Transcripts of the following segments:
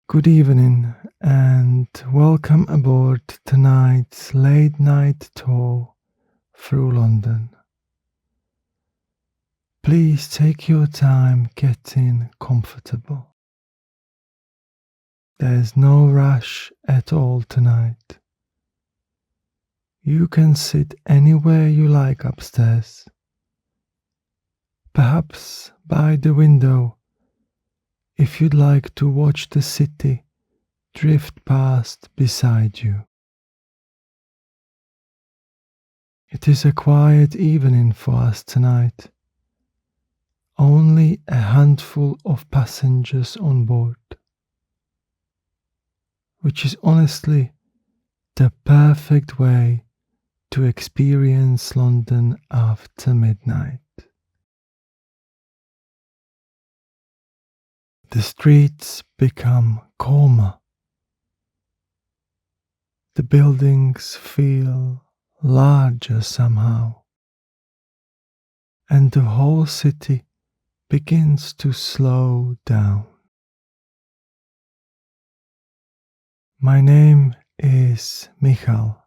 Good evening and welcome aboard tonight's late night tour through London. Please take your time getting comfortable. There's no rush at all tonight. You can sit anywhere you like upstairs, perhaps by the window if you'd like to watch the city drift past beside you. It is a quiet evening for us tonight. Only a handful of passengers on board, which is honestly the perfect way to experience London after midnight. The streets become calmer. The buildings feel larger somehow, and the whole city begins to slow down. My name is Michal,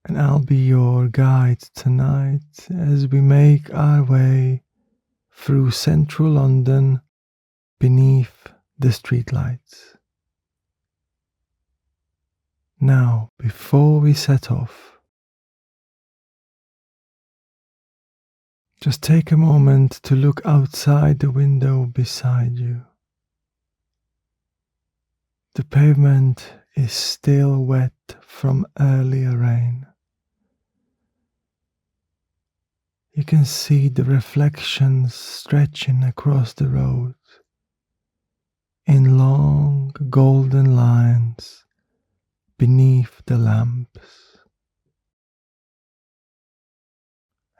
and I'll be your guide tonight as we make our way through central London beneath the streetlights. Now, before we set off, just take a moment to look outside the window beside you. The pavement is still wet from earlier rain. You can see the reflections stretching across the road in long golden lines beneath the lamps.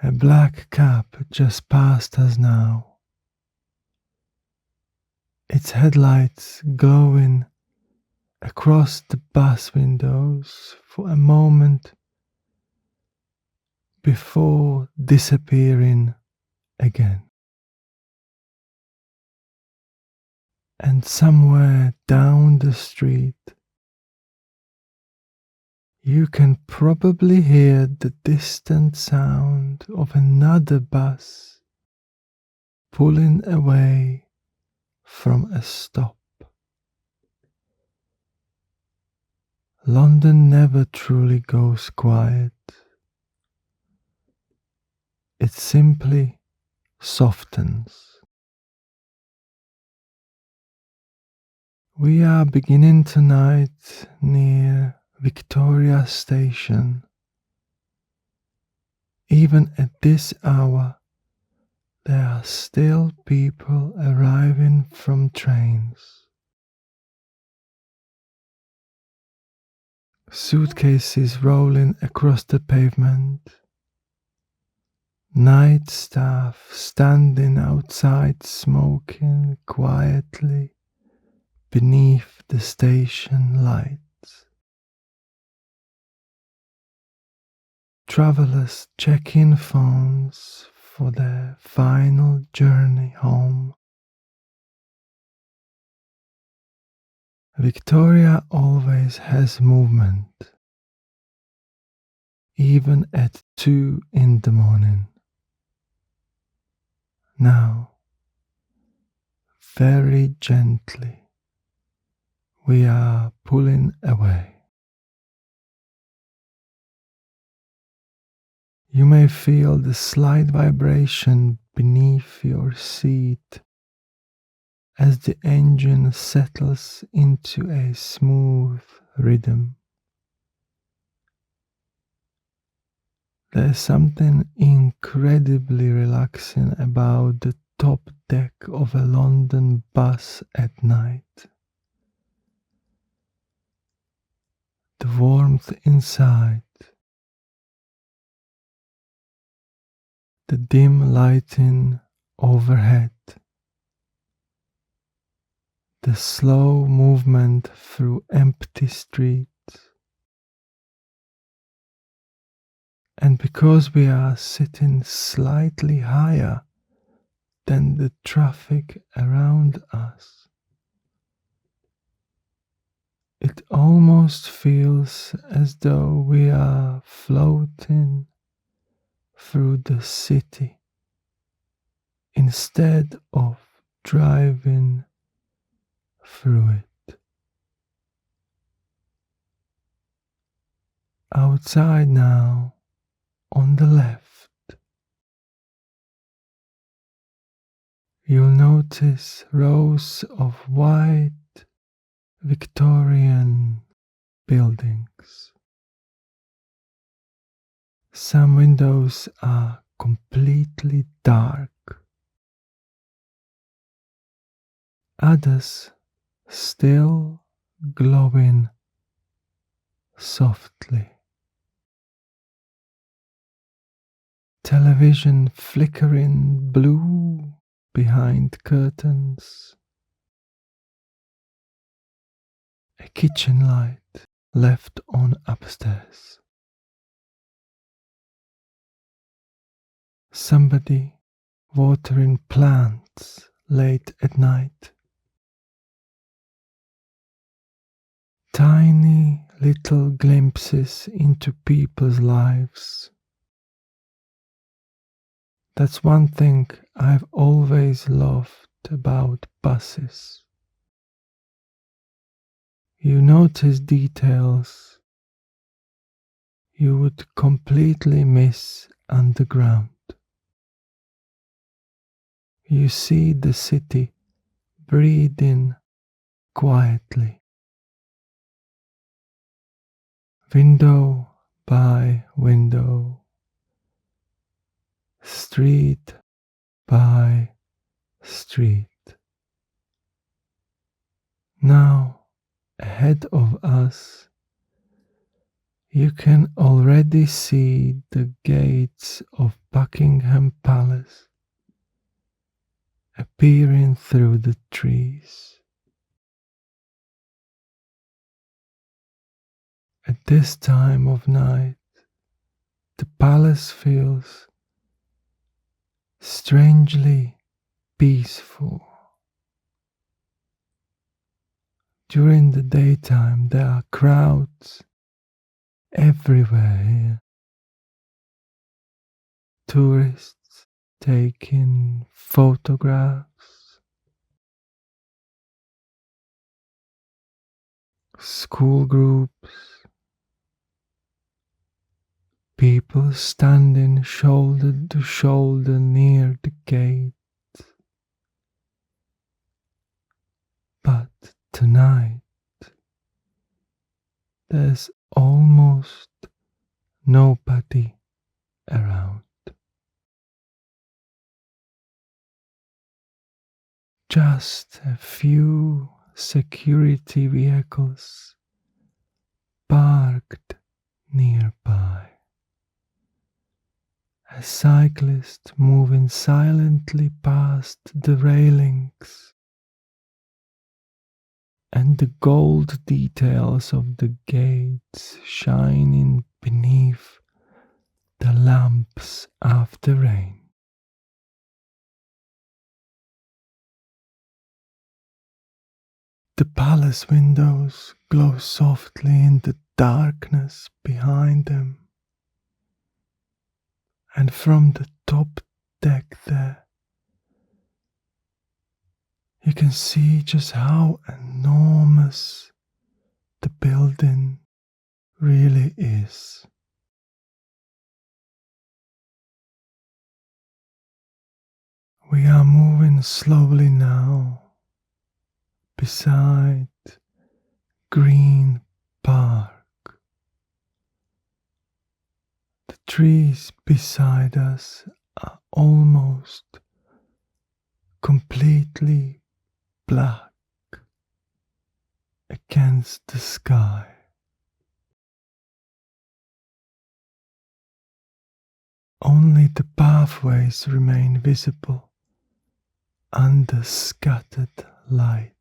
A black cab just passed us now, its headlights glowing across the bus windows for a moment before disappearing again. And somewhere down the street, you can probably hear the distant sound of another bus pulling away from a stop. London never truly goes quiet. It simply softens. We are beginning tonight near Victoria Station. Even at this hour, there are still people arriving from trains. Suitcases rolling across the pavement. Night staff standing outside smoking quietly beneath the station lights. Travelers checking phones for their final journey home. Victoria always has movement, even at 2 in the morning. Now, very gently, we are pulling away. You may feel the slight vibration beneath your seat as the engine settles into a smooth rhythm. There's something incredibly relaxing about the top deck of a London bus at night. The warmth inside, the dim lighting overhead, the slow movement through empty streets. And because we are sitting slightly higher than the traffic around us, It almost feels as though we are floating through the city instead of driving through it. Outside now, on the left, you'll notice rows of white Victorian buildings. Some windows are completely dark, others still glowing softly. Television flickering blue behind curtains. A kitchen light left on upstairs. Somebody watering plants late at night. Tiny little glimpses into people's lives. That's one thing I've always loved about buses. You notice details you would completely miss underground. You see the city breathing quietly, window by window, street by street. Now, ahead of us, you can already see the gates of Buckingham Palace appearing through the trees. At this time of night, the palace feels strangely peaceful. During the daytime, there are crowds everywhere here. Tourists taking photographs, school groups, people standing shoulder to shoulder near the gate. But tonight, there's almost nobody around. Just a few security vehicles parked nearby. A cyclist moving silently past the railings, and the gold details of the gates shining beneath the lamps after rain. The palace windows glow softly in the darkness behind them, and from the top deck there, you can see just how enormous the building really is. We are moving slowly now beside Green Park. The trees beside us are almost completely black against the sky. Only the pathways remain visible under scattered lights.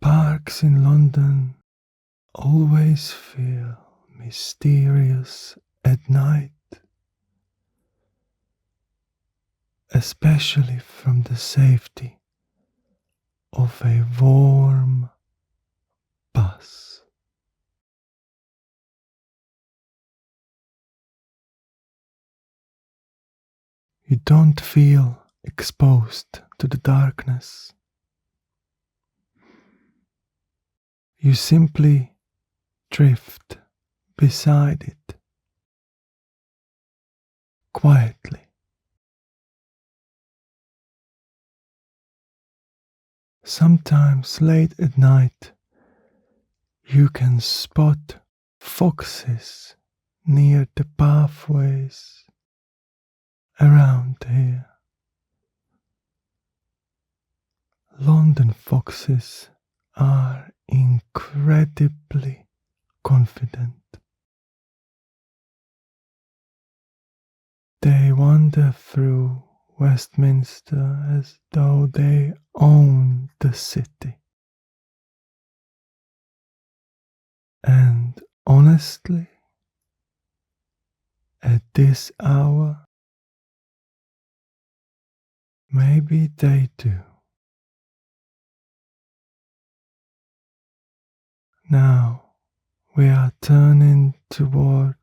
Parks in London always feel mysterious at night, especially from the safety of a warm bus. You don't feel exposed to the darkness. You simply drift beside it quietly. Sometimes late at night, you can spot foxes near the pathways around here. London foxes are incredibly confident. They wander through Westminster as though they own the city. And honestly, at this hour, maybe they do. Now we are turning toward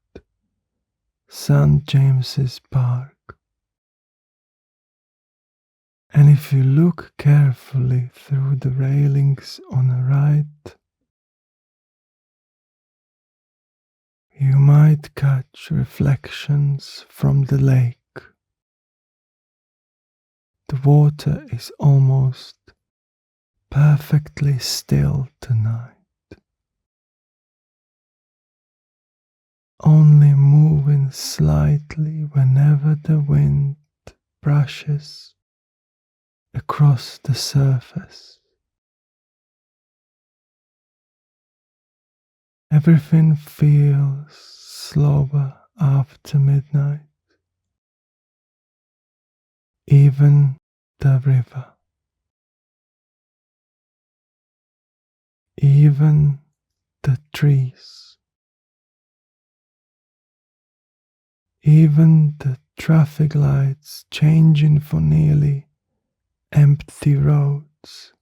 St. James's Park. And if you look carefully through the railings on the right, you might catch reflections from the lake. The water is almost perfectly still tonight, only moving slightly whenever the wind brushes across the surface. Everything feels slower after midnight, even the river, even the trees, even the traffic lights changing for nearly empty roads.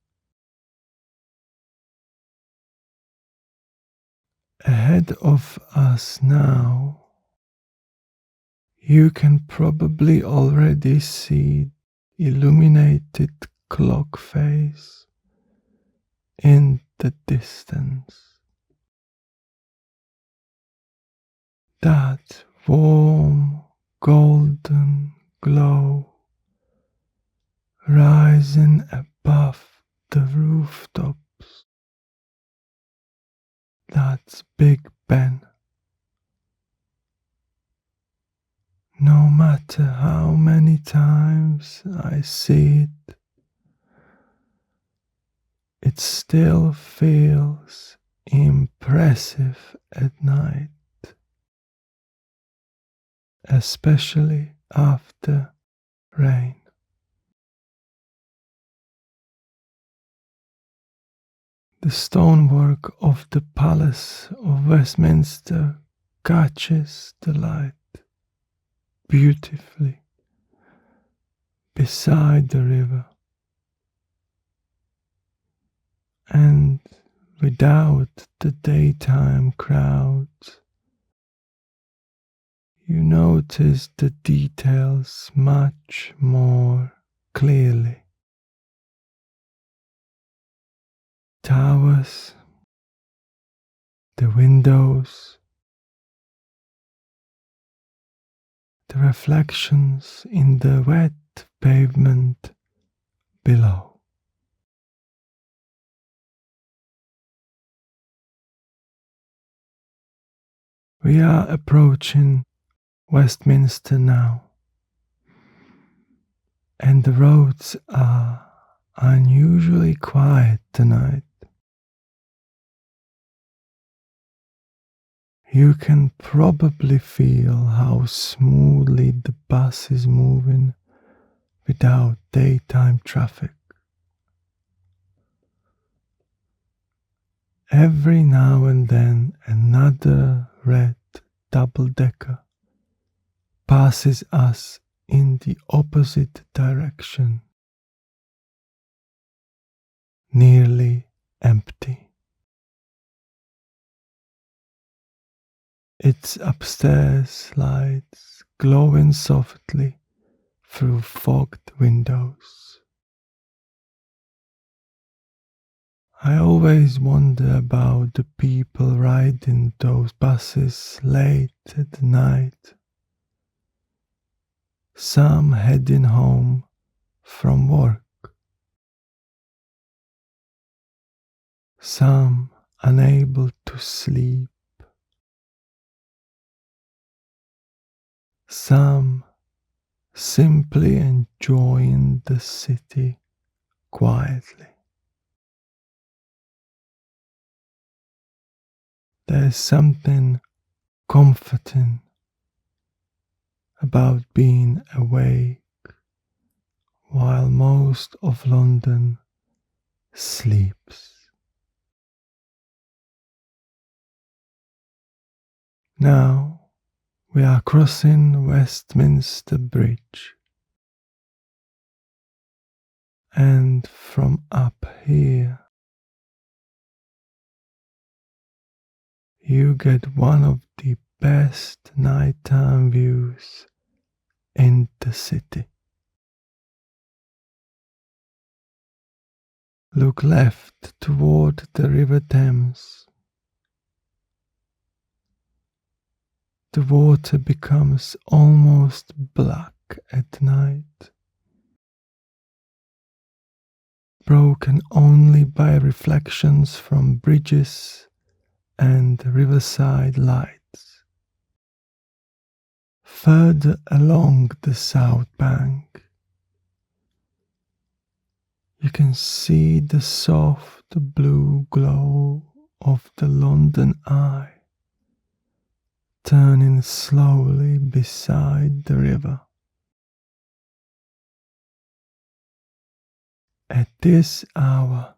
Ahead of us now, you can probably already see illuminated clock face in the distance. That warm golden glow rising above the rooftops. That's Big Ben. No matter how many times I see it, it still feels impressive at night, especially after rain. The stonework of the Palace of Westminster catches the light beautifully beside the river, and without the daytime crowds, you notice the details much more clearly. Towers, the windows, the reflections in the wet pavement below. We are approaching Westminster now, and the roads are unusually quiet tonight. You can probably feel how smoothly the bus is moving without daytime traffic. Every now and then another red double-decker passes us in the opposite direction. nearly empty. Its upstairs lights glowing softly through fogged windows. I always wonder about the people riding those buses late at night. Some heading home from work, some unable to sleep, some simply enjoying the city quietly. There's something comforting about being awake while most of London sleeps. Now we are crossing Westminster Bridge, and from up here you get one of the best nighttime views in the city. Look left toward the River Thames. The water becomes almost black at night, broken only by reflections from bridges and riverside lights. Further along the south bank, you can see the soft blue glow of the London Eye turning slowly beside the river. At this hour,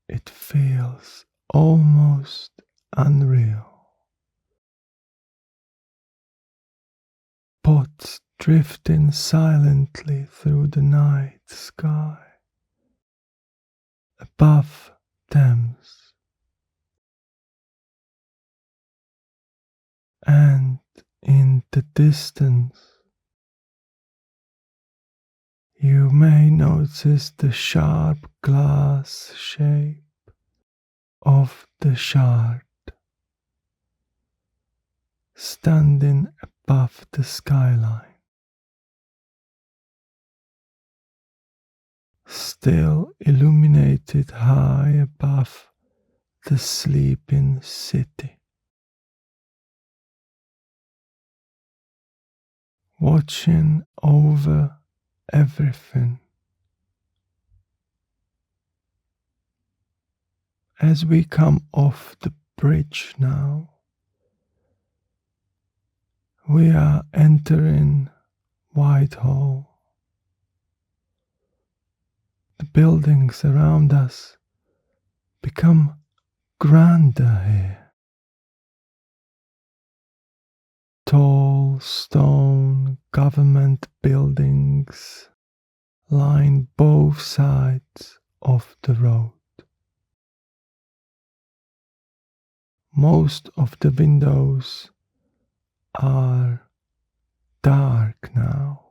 it feels almost unreal. Pots drifting silently through the night sky. Above Thames, and in the distance, you may notice the sharp glass shape of the Shard standing above the skyline, still illuminated high above the sleeping city. Watching over everything. As we come off the bridge now, we are entering Whitehall. The buildings around us become grander here. Tall stone government buildings line both sides of the road. Most of the windows are dark now.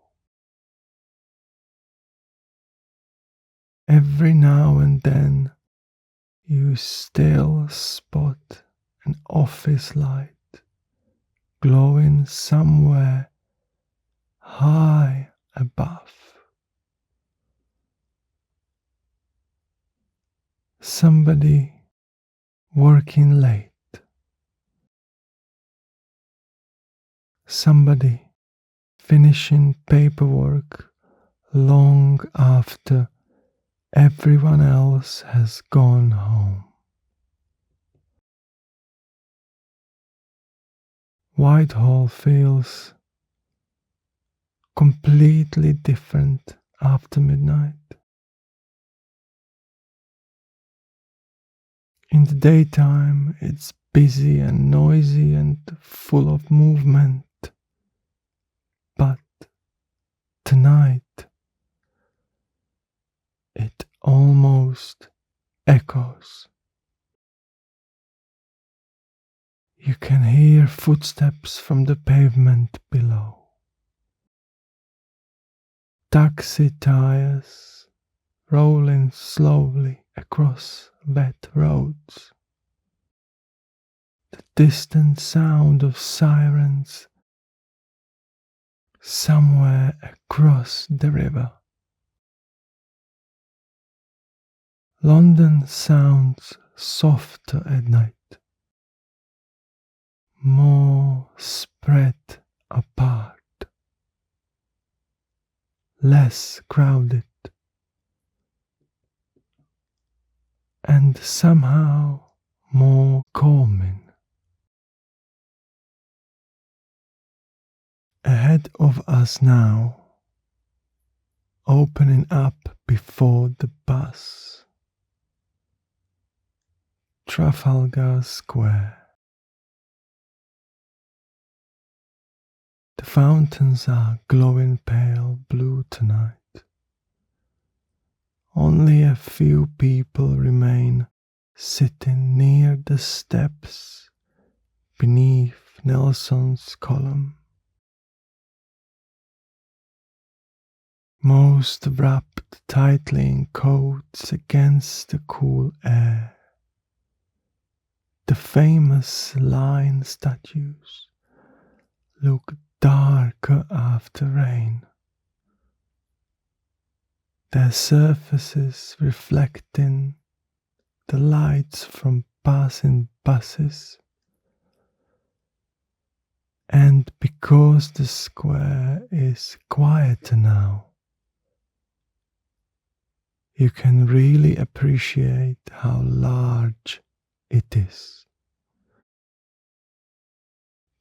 Every now and then you still spot an office light glowing somewhere high above. Somebody working late. Somebody finishing paperwork long after everyone else has gone home. Whitehall feels completely different after midnight. In the daytime, it's busy and noisy and full of movement. But tonight, it almost echoes. You can hear footsteps from the pavement below. Taxi tires rolling slowly across wet roads. The distant sound of sirens somewhere across the river. London sounds softer at night, more spread apart, less crowded, and somehow more calming. Ahead of us now, opening up before the bus, Trafalgar Square. The fountains are glowing pale blue tonight. Only a few people remain sitting near the steps beneath Nelson's column. Most wrapped tightly in coats against the cool air. The famous lion statues look darker after rain, their surfaces reflecting the lights from passing buses. And because the square is quieter now, you can really appreciate how large it is.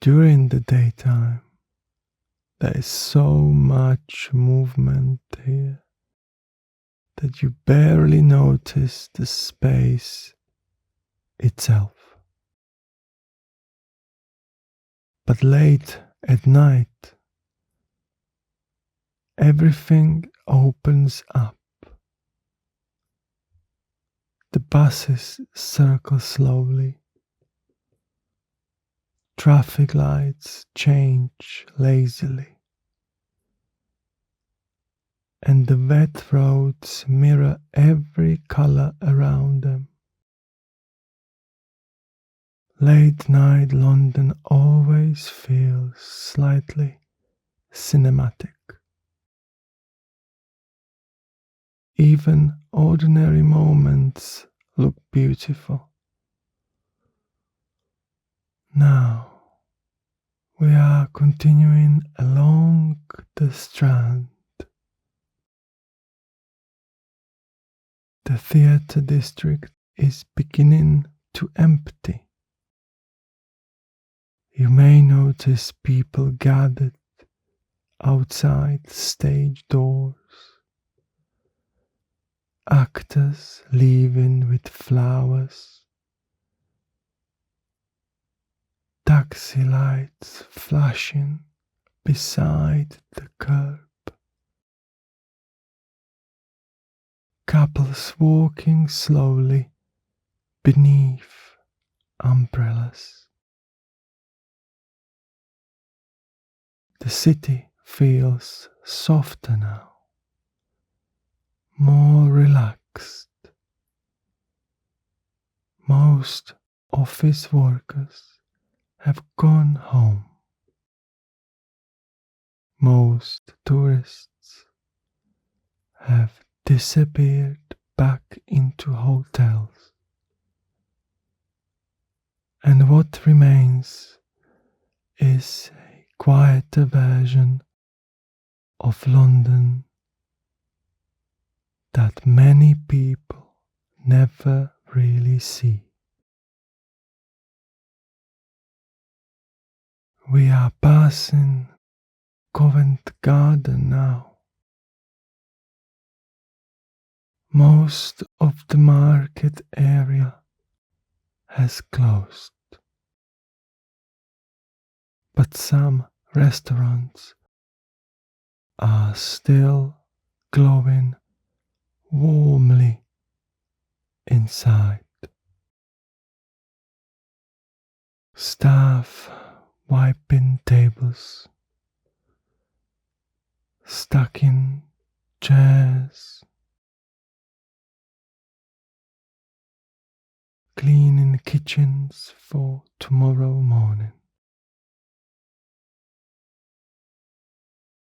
During the daytime, there is so much movement here that you barely notice the space itself. But late at night, everything opens up. The buses circle slowly. Traffic lights change lazily. And the wet roads mirror every color around them. Late night London always feels slightly cinematic. Even ordinary moments look beautiful. Now we are continuing along the Strand. The theatre district is beginning to empty. You may notice people gathered outside stage doors, actors leaving with flowers, taxi lights flashing beside the curb, couples walking slowly beneath umbrellas. The city feels softer now, more relaxed. Most office workers have gone home. Most tourists have disappeared back into hotels. And what remains is a quieter version of London that many people never really see. We are passing Covent Garden now. Most of the market area has closed, but some restaurants are still glowing warmly in inside. Staff wiping tables, stacking chairs, cleaning kitchens for tomorrow morning.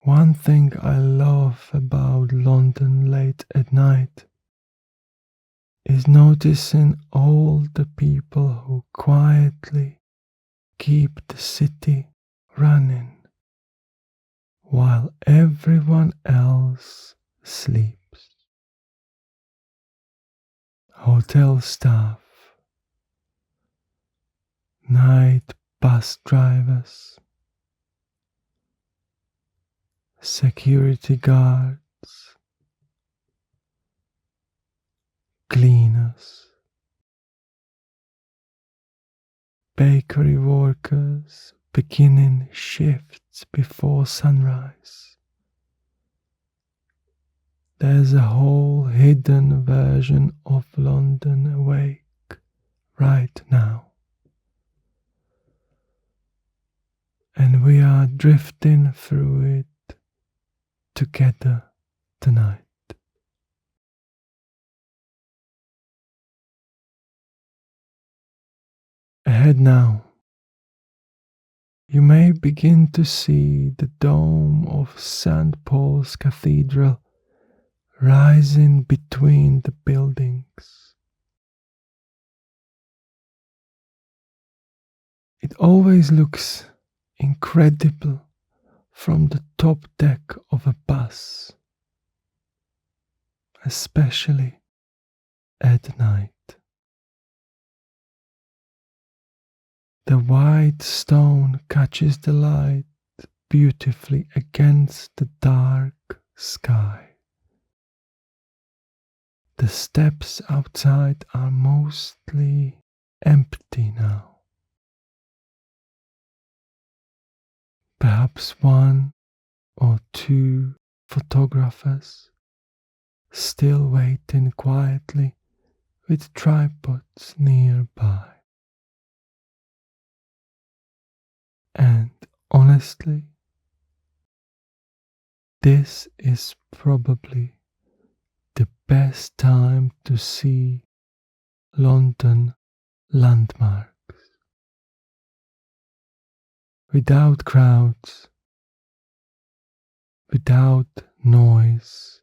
One thing I love about London late at night is noticing all the people who quietly keep the city running while everyone else sleeps. Hotel staff, night bus drivers, security guards, cleaners, bakery workers beginning shifts before sunrise. There's a whole hidden version of London awake right now. And we are drifting through it together tonight. Ahead now, you may begin to see the dome of St. Paul's Cathedral rising between the buildings. It always looks incredible from the top deck of a bus, especially at night. The white stone catches the light beautifully against the dark sky. The steps outside are mostly empty now. Perhaps one or two photographers still waiting quietly with tripods nearby. And honestly, this is probably the best time to see London landmarks. Without crowds, without noise,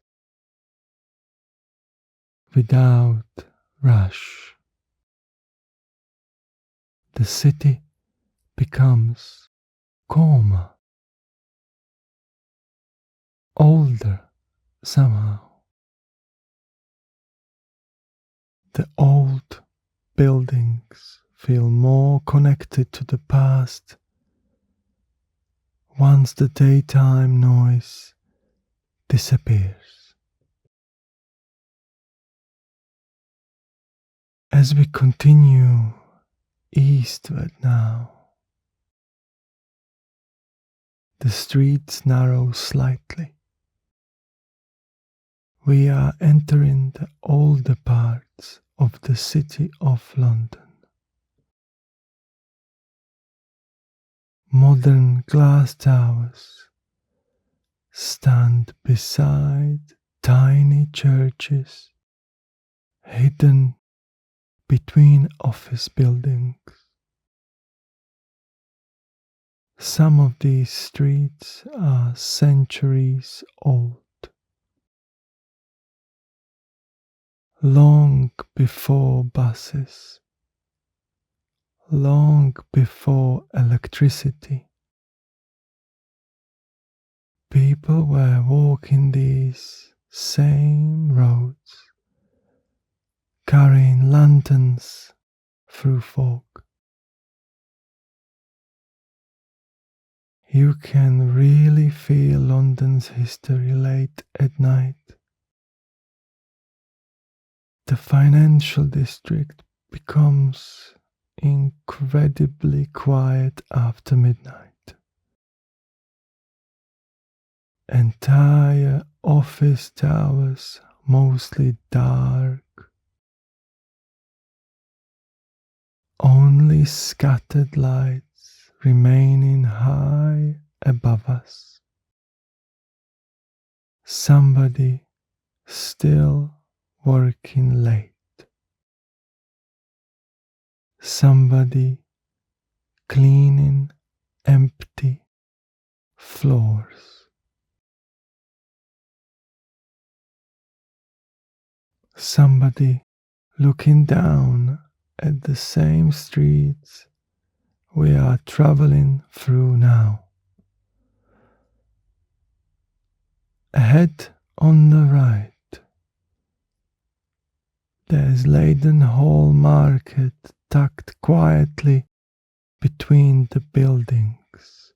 without rush. The city becomes calmer, older somehow. The old buildings feel more connected to the past once the daytime noise disappears. As we continue eastward now, the streets narrow slightly. We are entering the older parts of the city of London. Modern glass towers stand beside tiny churches hidden between office buildings. Some of these streets are centuries old. Long before buses, long before electricity, people were walking these same roads, carrying lanterns through fog. You can really feel London's history late at night. The financial district becomes incredibly quiet after midnight. Entire office towers, mostly dark, these scattered lights remaining high above us. Somebody still working late. Somebody cleaning empty floors. Somebody looking down at the same streets we are traveling through now. Ahead on the right, there's Leidenhall Market tucked quietly between the buildings.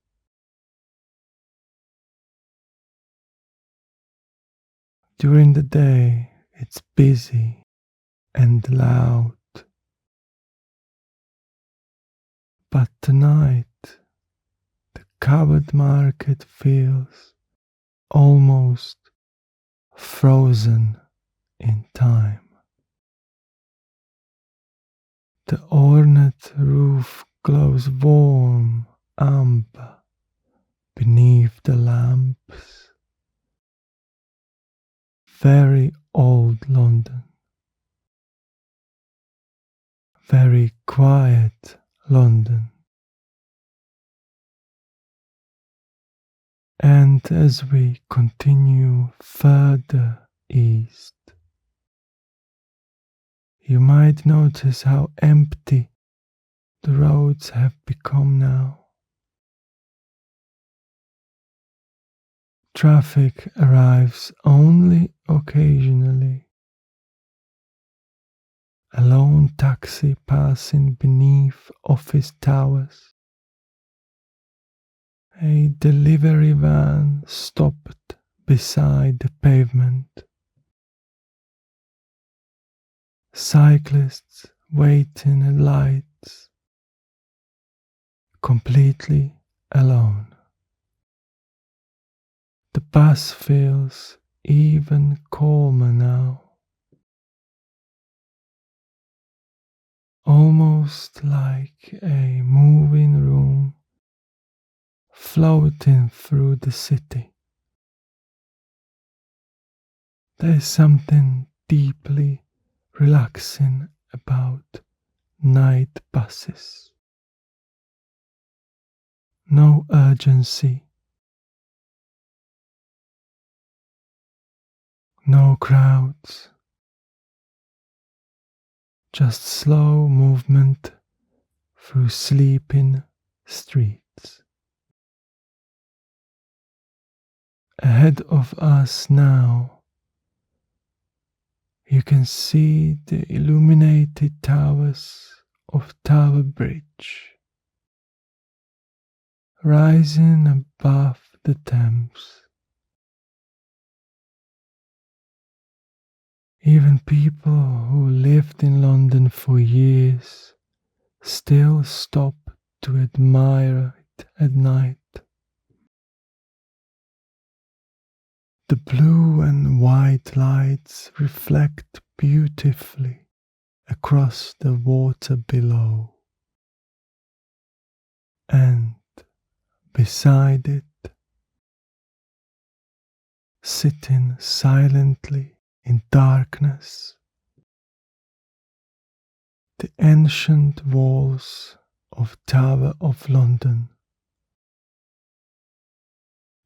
During the day, it's busy and loud, but tonight the covered market feels almost frozen in time. The ornate roof glows warm amber beneath the lamps. Very old London. Very quiet London. And as we continue further east, you might notice how empty the roads have become now. Traffic arrives only occasionally. A lone taxi passing beneath office towers. A delivery van stopped beside the pavement. Cyclists waiting at lights, completely alone. The bus feels even calmer now, almost like a moving room floating through the city. There's something deeply relaxing about night buses. No urgency, no crowds, just slow movement through sleeping streets. Ahead of us now, you can see the illuminated towers of Tower Bridge, rising above the Thames. Even people who lived in London for years still stop to admire it at night. The blue and white lights reflect beautifully across the water below, and beside it, sitting silently in darkness, the ancient walls of Tower of London.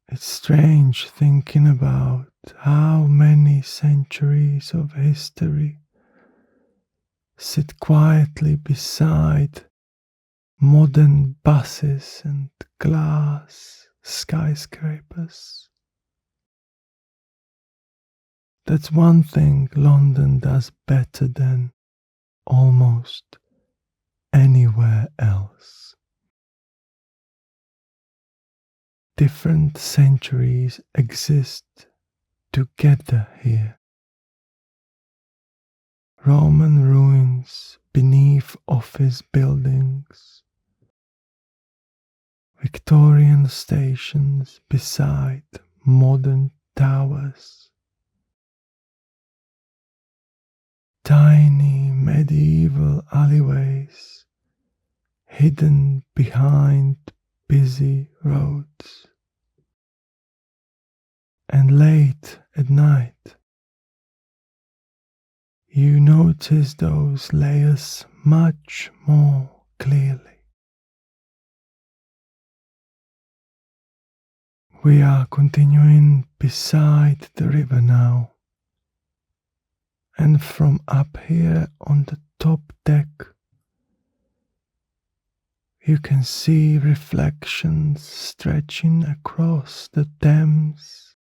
It's strange thinking about how many centuries of history sit quietly beside modern buses and glass skyscrapers. That's one thing London does better than almost anywhere else. Different centuries exist together here. Roman ruins beneath office buildings, Victorian stations beside modern towers, tiny medieval alleyways hidden behind busy roads. And late at night, you notice those layers much more clearly. We are continuing beside the river now, and from up here on the top deck, you can see reflections stretching across the Thames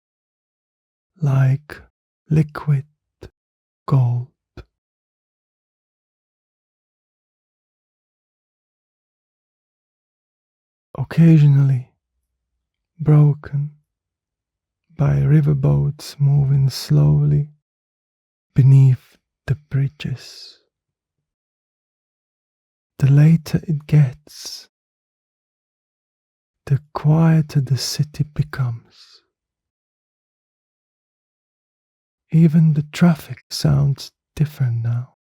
like liquid gold. Occasionally broken by riverboats moving slowly beneath the bridges. The later it gets, the quieter the city becomes. Even the traffic sounds different now,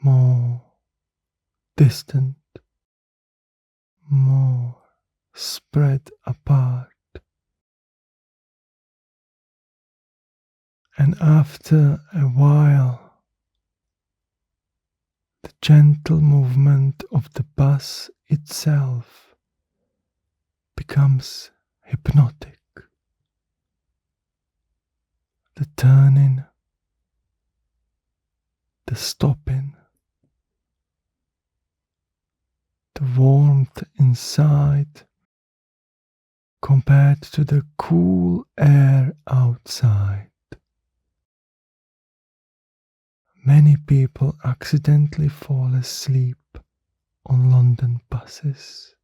more distant, more spread apart. And after a while, the gentle movement of the bus itself becomes hypnotic. The turning, the stopping, the warmth inside compared to the cool air outside. Many people accidentally fall asleep on London buses.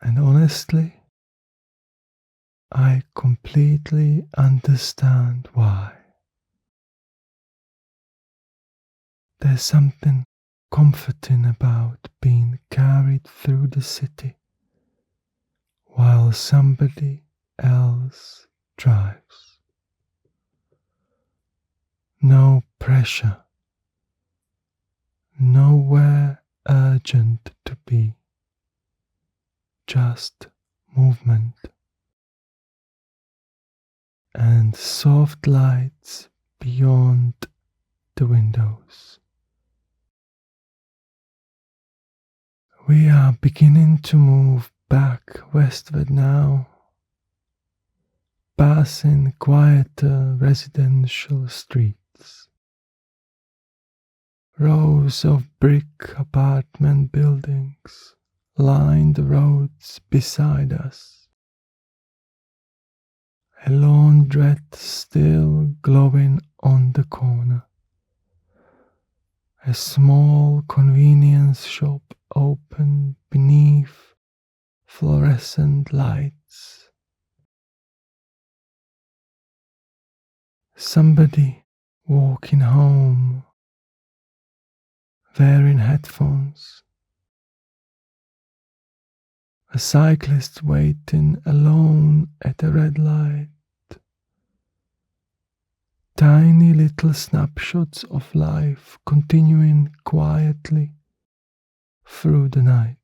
And honestly, I completely understand why. There's something comforting about being carried through the city while somebody else drives. No pressure, nowhere urgent to be, just movement and soft lights beyond the windows. We are beginning to move back westward now, passing quieter residential streets. Rows of brick apartment buildings line the roads beside us. A laundrette still glowing on the corner. A small convenience shop open beneath fluorescent lights. Somebody walking home wearing headphones. A cyclist waiting alone at a red light. Tiny little snapshots of life continuing quietly through the night.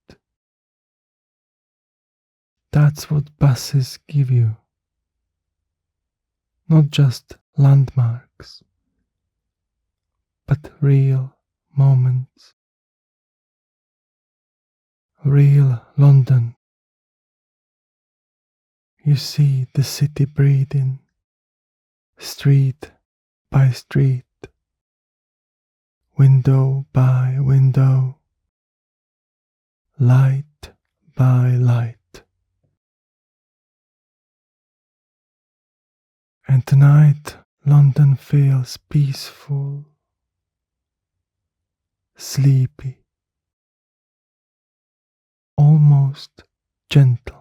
That's what buses give you. Not just landmarks, but real moments. Real London. You see the city breathing, street by street, window by window, light by light. And tonight London feels peaceful, sleepy, almost gentle.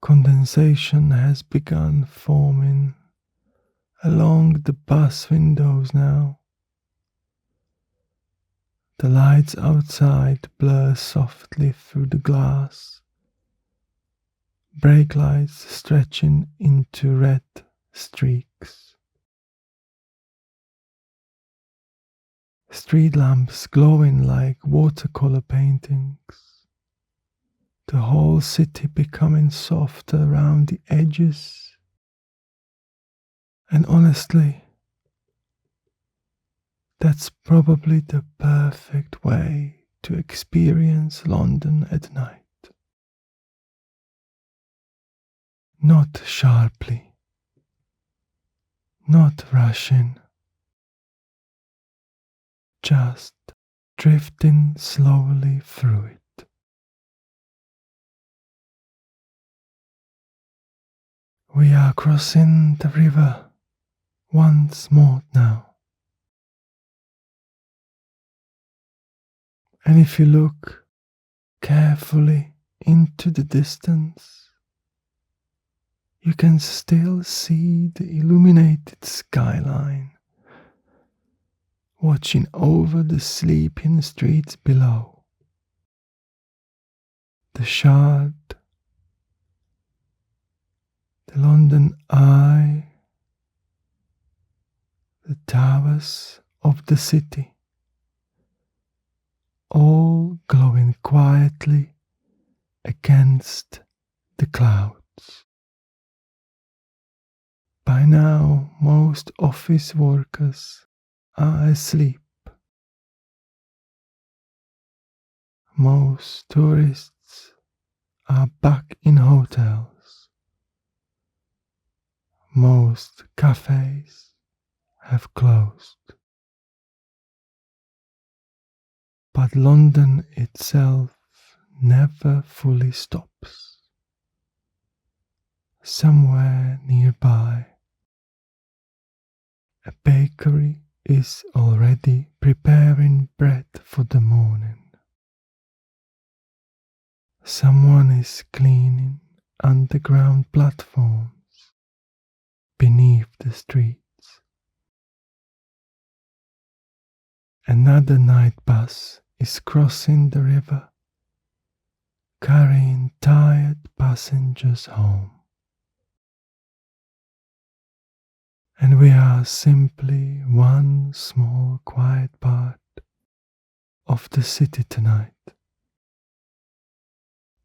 Condensation has begun forming along the bus windows now. The lights outside blur softly through the glass, brake lights stretching into red streaks. street lamps glowing like watercolor paintings, the whole city becoming softer around the edges. And honestly, that's probably the perfect way to experience London at night. Not sharply, not rushing, just drifting slowly through it. We are crossing the river once more now. And if you look carefully into the distance, you can still see the illuminated skyline watching over the sleeping streets below. The Shard, the London Eye, the towers of the city, all glowing quietly against the clouds. By now, most office workers are asleep. Most tourists are back in hotels. Most cafes have closed. But London itself never fully stops. Somewhere nearby, a bakery is already preparing bread for the morning. Someone is cleaning underground platforms beneath the streets. Another night bus is crossing the river, carrying tired passengers home. And we are simply one small quiet part of the city tonight,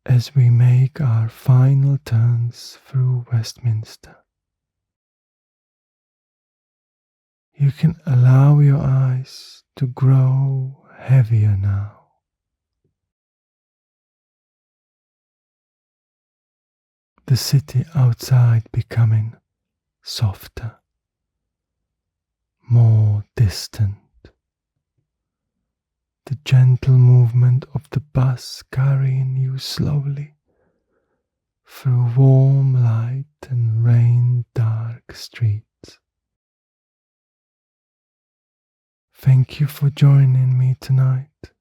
as we make our final turns through Westminster. You can allow your eyes to grow heavier now. The city outside becoming softer, more distant. The gentle movement of the bus carrying you slowly through warm light and rain-dark streets. Thank you for joining me tonight.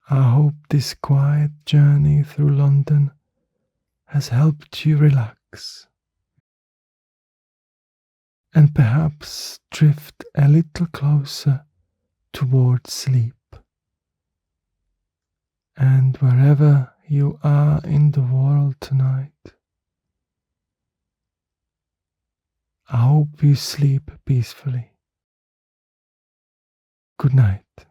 I hope this quiet journey through London has helped you relax and perhaps drift a little closer towards sleep. And wherever you are in the world tonight, I hope you sleep peacefully. Good night.